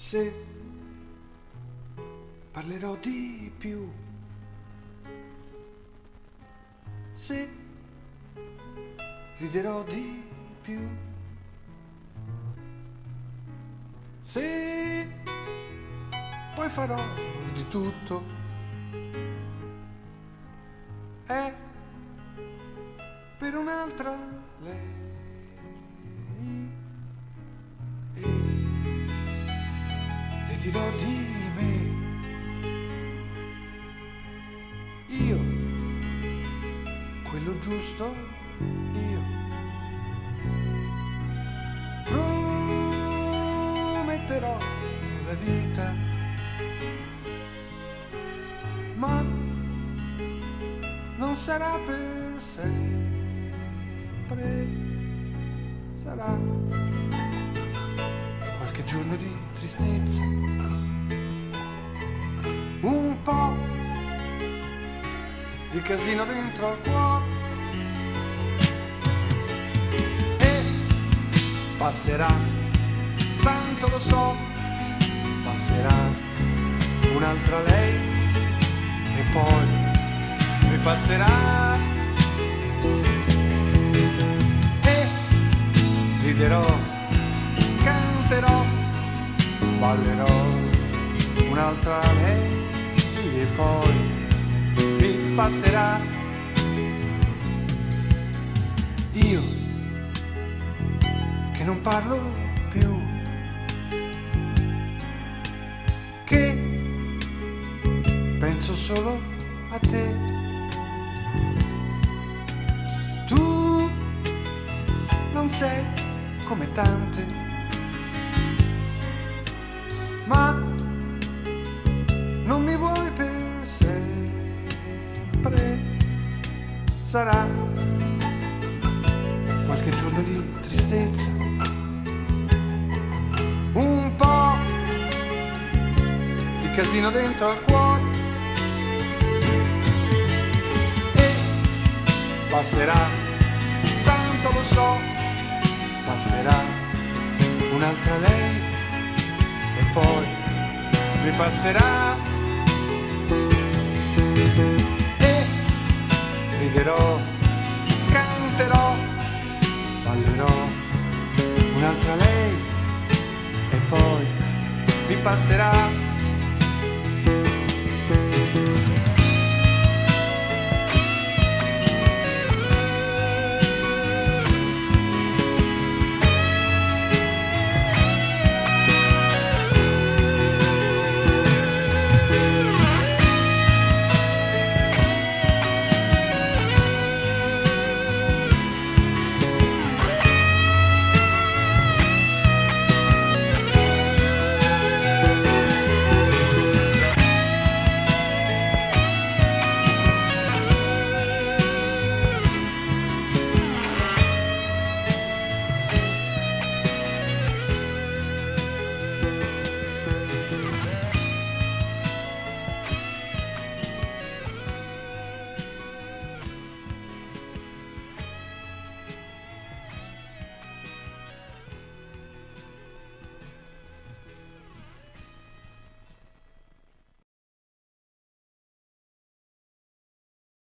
se parlerò di più, se riderò di più, se poi farò di tutto, è per un'altra lei. E le dirò di me, io, quello giusto, io prometterò la vita, ma non sarà per sempre, sarà qualche giorno di tristezza, un po' di casino dentro al cuore, e passerà, tanto lo so, passerà un'altra lei e poi ripasserà e riderò, canterò, ballerò un'altra lei e poi ripasserà. Io che non parlo più, che penso solo a te, tu non sei come tante, ma non mi vuoi per sempre, sarà qualche giorno di tristezza, un po' di casino dentro al cuore, e passerà, tanto lo so, passerà un'altra lei e poi ripasserà e riderò, canterò, ballerò un'altra lei e poi ripasserà.